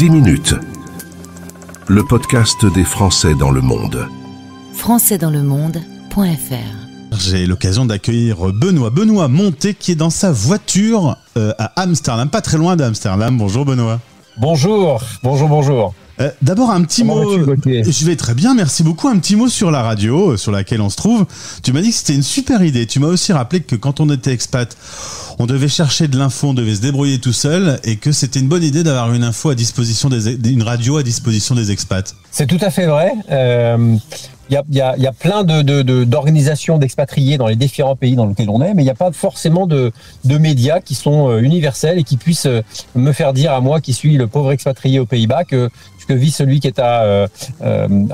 10 minutes. Le podcast des Français dans le monde. Françaisdanslemonde.fr. J'ai l'occasion d'accueillir Benoît Monté qui est dans sa voiture à Amsterdam, pas très loin d'Amsterdam. Bonjour Benoît. Bonjour. D'abord un petit Comment mot. vas-tu, Je vais très bien, merci beaucoup. Un petit mot sur la radio sur laquelle on se trouve. Tu m'as dit que c'était une super idée. Tu m'as aussi rappelé que quand on était expat, on devait chercher de l'info, on devait se débrouiller tout seul et que c'était une bonne idée d'avoir une info à disposition une radio à disposition des expats. C'est tout à fait vrai. Il y a plein d'organisations d'expatriés dans les différents pays dans lesquels on est, mais il n'y a pas forcément de médias qui sont universels et qui puissent me faire dire à moi qui suis le pauvre expatrié aux Pays-Bas que vit celui qui est à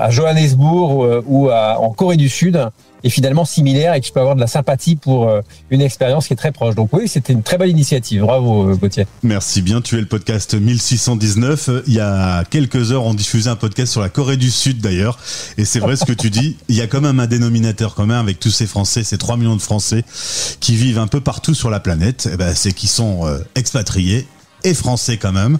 Johannesburg ou en Corée du Sud est finalement similaire et que je peux avoir de la sympathie pour une expérience qui est très proche. Donc oui, c'était une très belle initiative. Bravo Gauthier. Merci bien, tu es le podcast 1619. Il y a quelques heures, on diffusait un podcast sur la Corée du Sud d'ailleurs. Et c'est vrai ce que tu dis, il y a quand même un dénominateur commun avec tous ces Français, ces 3 millions de Français qui vivent un peu partout sur la planète. C'est qu'ils sont expatriés et français quand même.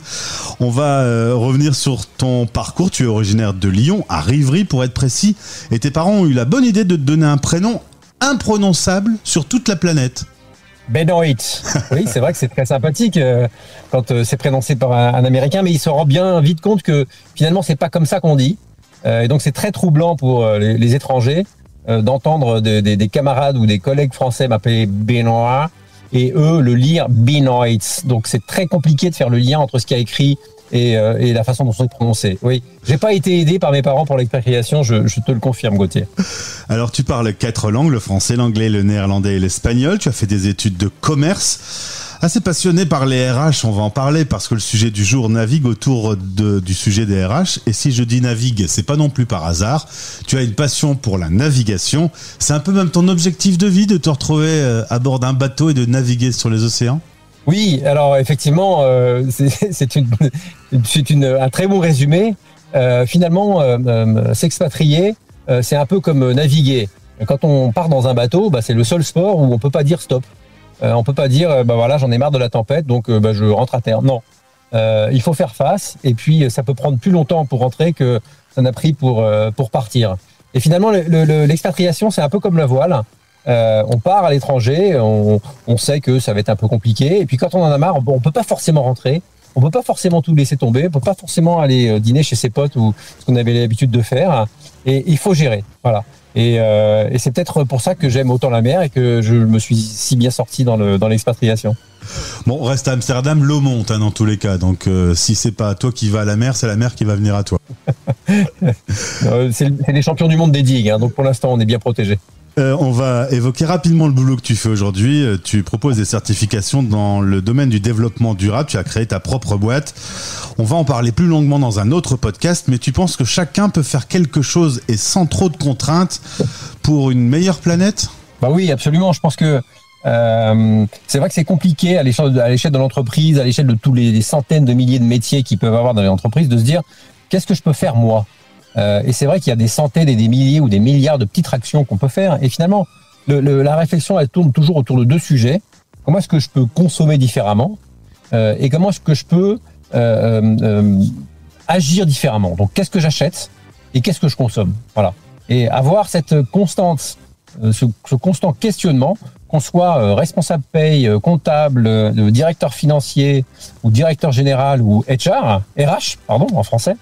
On va revenir sur ton parcours. Tu es originaire de Lyon, à Rivry pour être précis, et tes parents ont eu la bonne idée de te donner un prénom imprononçable sur toute la planète. Benoît. Oui, c'est vrai que c'est très sympathique quand c'est prononcé par un Américain, mais il se rend bien vite compte que finalement c'est pas comme ça qu'on dit. Et donc c'est très troublant pour les étrangers d'entendre des camarades ou des collègues français m'appeler Benoît et eux le lire Benoît. Donc c'est très compliqué de faire le lien entre ce qu'il y a écrit et la façon dont c'est prononcé. Oui, j'ai pas été aidé par mes parents pour l'expatriation, je te le confirme Gauthier. Alors tu parles 4 langues, le français, l'anglais, le néerlandais et l'espagnol. Tu as fait des études de commerce. Assez passionné par les RH, on va en parler parce que le sujet du jour navigue autour du sujet des RH. Et si je dis navigue, c'est pas non plus par hasard. Tu as une passion pour la navigation. C'est un peu même ton objectif de vie de te retrouver à bord d'un bateau et de naviguer sur les océans ? Oui, alors effectivement, c'est un très bon résumé. Finalement, s'expatrier, c'est un peu comme naviguer. Quand on part dans un bateau, c'est le seul sport où on peut pas dire stop. On peut pas dire voilà, j'en ai marre de la tempête, donc je rentre à terre. Non, il faut faire face. Et puis ça peut prendre plus longtemps pour rentrer que ça n'a pris pour partir. Et finalement, l'expatriation, c'est un peu comme la voile. On part à l'étranger, on sait que ça va être un peu compliqué. Et puis quand on en a marre, on peut pas forcément rentrer. On peut pas forcément tout laisser tomber. On peut pas forcément aller dîner chez ses potes ou ce qu'on avait l'habitude de faire. Et il faut gérer. Voilà. Et c'est peut-être pour ça que j'aime autant la mer et que je me suis si bien sorti dans l'expatriation. Bon, reste à Amsterdam, l'eau monte dans tous les cas. Donc si c'est pas toi qui vas à la mer, c'est la mer qui va venir à toi. C'est les champions du monde des digues. Donc pour l'instant, on est bien protégés. On va évoquer rapidement le boulot que tu fais aujourd'hui. Tu proposes des certifications dans le domaine du développement durable. Tu as créé ta propre boîte. On va en parler plus longuement dans un autre podcast, mais tu penses que chacun peut faire quelque chose et sans trop de contraintes pour une meilleure planète ? Oui, absolument. Je pense que c'est vrai que c'est compliqué à l'échelle de l'entreprise, à l'échelle de tous les centaines de milliers de métiers qu'ils peuvent avoir dans les entreprises, de se dire qu'est-ce que je peux faire moi ? Et c'est vrai qu'il y a des centaines et des milliers ou des milliards de petites actions qu'on peut faire. Et finalement, la réflexion, elle tourne toujours autour de 2 sujets. Comment est-ce que je peux consommer différemment et comment est-ce que je peux agir différemment. Donc, qu'est-ce que j'achète et qu'est-ce que je consomme ? Voilà. Et avoir cette constante, ce constant questionnement, qu'on soit responsable paye, comptable, directeur financier ou directeur général ou RH, en français,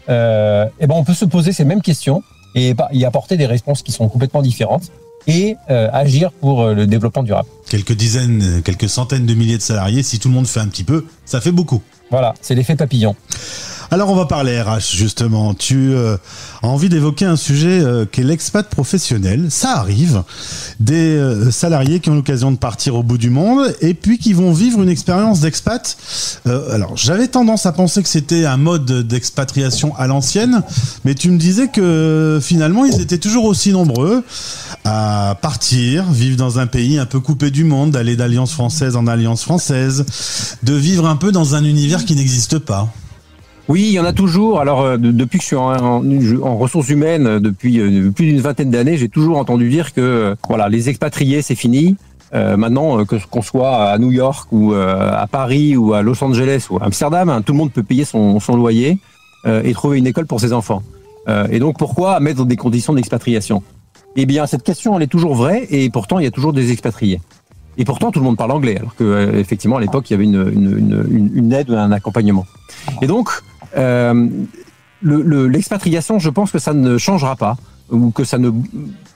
on peut se poser ces mêmes questions et y apporter des réponses qui sont complètement différentes et agir pour le développement durable. Quelques centaines de milliers de salariés, si tout le monde fait un petit peu, ça fait beaucoup. Voilà, c'est l'effet papillon. Alors on va parler RH justement. Tu as envie d'évoquer un sujet qui est l'expat professionnel. Ça arrive, des salariés qui ont l'occasion de partir au bout du monde et puis qui vont vivre une expérience d'expat. Alors j'avais tendance à penser que c'était un mode d'expatriation à l'ancienne, mais tu me disais que finalement ils étaient toujours aussi nombreux à partir, vivre dans un pays un peu coupé du monde, d'aller d'alliance française en alliance française, de vivre un peu dans un univers qui n'existe pas. Oui, il y en a toujours. Alors, depuis que je suis en ressources humaines, depuis plus d'une vingtaine d'années, j'ai toujours entendu dire que voilà, les expatriés, c'est fini. Maintenant, qu'on soit à New York ou à Paris ou à Los Angeles ou à Amsterdam, hein, tout le monde peut payer son loyer et trouver une école pour ses enfants. Et donc, pourquoi mettre des conditions d'expatriation ? Eh bien, cette question, elle est toujours vraie et pourtant, il y a toujours des expatriés. Et pourtant, tout le monde parle anglais, alors que effectivement, à l'époque, il y avait une aide, un accompagnement. Et donc, l'expatriation, je pense que ça ne changera pas, ou que ça ne.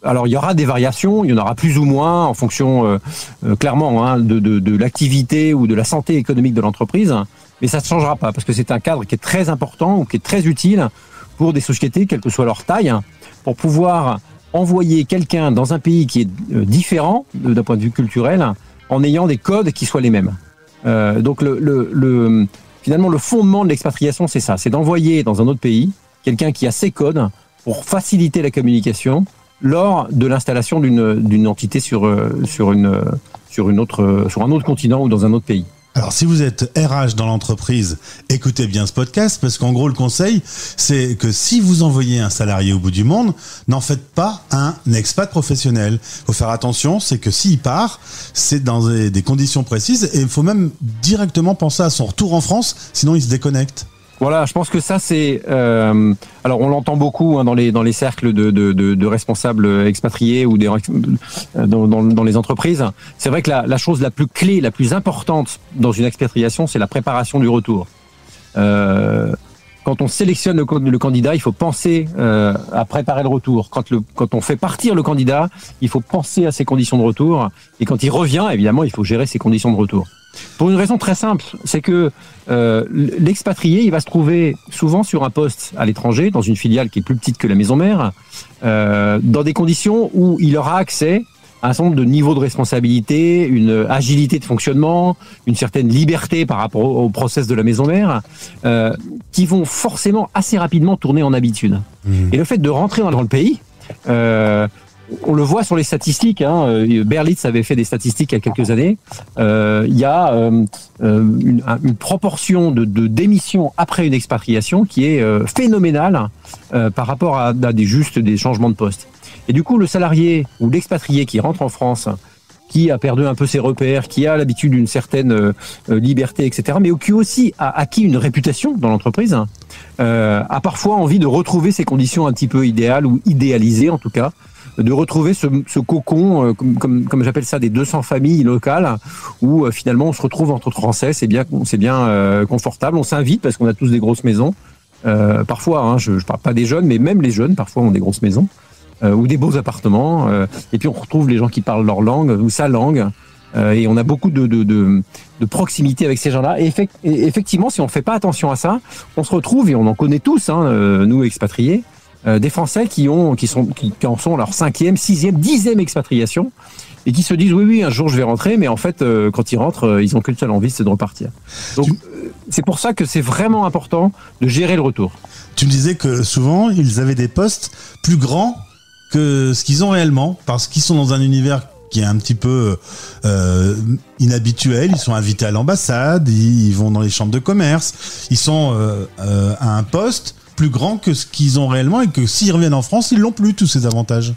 Alors, il y aura des variations, il y en aura plus ou moins en fonction, clairement, hein, de l'activité ou de la santé économique de l'entreprise, mais ça ne changera pas parce que c'est un cadre qui est très important ou qui est très utile pour des sociétés, quelle que soit leur taille, pour pouvoir envoyer quelqu'un dans un pays qui est différent d'un point de vue culturel en ayant des codes qui soient les mêmes. Donc finalement, le fondement de l'expatriation, c'est ça, c'est d'envoyer dans un autre pays quelqu'un qui a ses codes pour faciliter la communication lors de l'installation d'une entité sur un autre continent ou dans un autre pays. Alors, si vous êtes RH dans l'entreprise, écoutez bien ce podcast, parce qu'en gros, le conseil, c'est que si vous envoyez un salarié au bout du monde, n'en faites pas un expat professionnel. Il faut faire attention, c'est que s'il part, c'est dans des conditions précises, et il faut même directement penser à son retour en France, sinon il se déconnecte. Voilà, je pense que ça c'est. Alors on l'entend beaucoup hein, dans les cercles de responsables expatriés ou dans les entreprises. C'est vrai que la chose la plus clé, la plus importante dans une expatriation, c'est la préparation du retour. Quand on sélectionne le candidat, il faut penser à préparer le retour. Quand on fait partir le candidat, il faut penser à ses conditions de retour. Et quand il revient, évidemment, il faut gérer ses conditions de retour. Pour une raison très simple, c'est que l'expatrié, il va se trouver souvent sur un poste à l'étranger, dans une filiale qui est plus petite que la maison mère, dans des conditions où il aura accès à un certain nombre de niveaux de responsabilité, une agilité de fonctionnement, une certaine liberté par rapport au process de la maison mère, qui vont forcément assez rapidement tourner en habitude. Et le fait de rentrer dans le pays, on le voit sur les statistiques, hein, Berlitz avait fait des statistiques il y a quelques années, il y a une proportion de démissions après une expatriation qui est phénoménale par rapport à des changements de poste. Et du coup, le salarié ou l'expatrié qui rentre en France, qui a perdu un peu ses repères, qui a l'habitude d'une certaine liberté, etc., mais qui aussi a acquis une réputation dans l'entreprise, a parfois envie de retrouver ses conditions un petit peu idéales ou idéalisées en tout cas, de retrouver ce cocon, comme j'appelle ça, des 200 familles locales, où finalement on se retrouve entre Français, c'est bien confortable, on s'invite parce qu'on a tous des grosses maisons, parfois, hein, je parle pas des jeunes, mais même les jeunes parfois ont des grosses maisons, ou des beaux appartements, et puis on retrouve les gens qui parlent leur langue, ou sa langue, et on a beaucoup de proximité avec ces gens-là, et effectivement, si on fait pas attention à ça, on se retrouve, et on en connaît tous, hein, nous expatriés, des Français qui en sont leur 5e, 6e, 10e expatriation et qui se disent oui, un jour je vais rentrer, mais en fait, quand ils rentrent, ils ont qu'une seule envie, c'est de repartir. Donc, c'est pour ça que c'est vraiment important de gérer le retour. Tu me disais que souvent, ils avaient des postes plus grands que ce qu'ils ont réellement, parce qu'ils sont dans un univers qui est un petit peu inhabituel. Ils sont invités à l'ambassade, ils vont dans les chambres de commerce, ils sont à un poste plus grand que ce qu'ils ont réellement, et que s'ils reviennent en France, ils l'ont plus, tous ces avantages.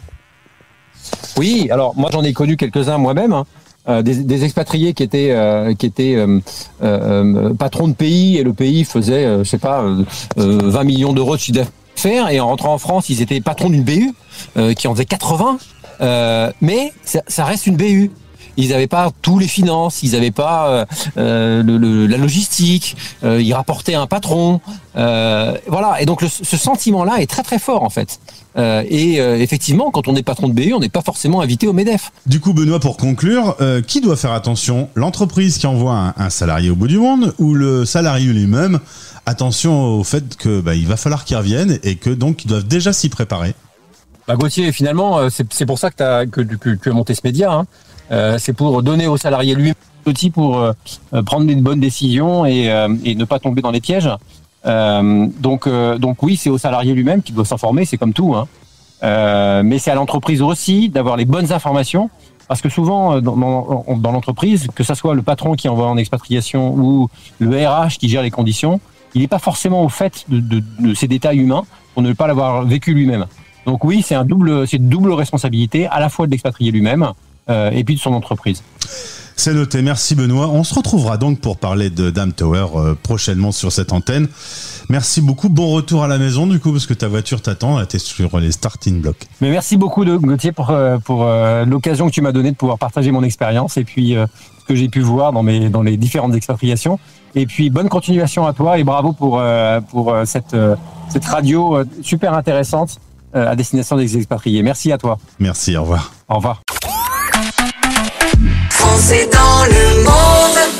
Oui, alors moi j'en ai connu quelques-uns moi-même, hein, des expatriés qui étaient patrons de pays, et le pays faisait, 20 millions d'euros de chiffre d'affaires, et en rentrant en France, ils étaient patrons d'une BU qui en faisait 80, mais ça reste une BU. Ils n'avaient pas tous les finances, ils n'avaient pas la logistique, ils rapportaient un patron, voilà. Et donc ce sentiment-là est très très fort en fait. Effectivement, quand on est patron de BU, on n'est pas forcément invité au MEDEF. Du coup, Benoît, pour conclure, qui doit faire attention ? L'entreprise qui envoie un salarié au bout du monde, ou le salarié lui-même ? Attention au fait que il va falloir qu'il revienne, et que donc ils doivent déjà s'y préparer. Gauthier, finalement, c'est pour ça que tu as monté ce média. Hein. C'est pour donner au salarié lui l'outil pour prendre une bonne décision et ne pas tomber dans les pièges. Donc oui, c'est au salarié lui-même qui doit s'informer, c'est comme tout. Hein. Mais c'est à l'entreprise aussi d'avoir les bonnes informations, parce que souvent dans l'entreprise, que ça soit le patron qui envoie en expatriation ou le RH qui gère les conditions, il n'est pas forcément au fait de ces détails humains pour ne pas l'avoir vécu lui-même. Donc oui, c'est une double responsabilité, à la fois de l'expatrié lui-même, et puis de son entreprise. C'est noté, merci Benoît. On se retrouvera donc pour parler de Dam Tower prochainement sur cette antenne. Merci beaucoup, bon retour à la maison du coup, parce que ta voiture t'attend, t'es sur les starting blocks. Mais merci beaucoup Gauthier pour l'occasion que tu m'as donnée de pouvoir partager mon expérience et puis ce que j'ai pu voir dans les différentes expatriations. Et puis bonne continuation à toi et bravo pour cette radio super intéressante à destination des expatriés. Merci à toi. Merci, au revoir. Au revoir. Français dans le monde.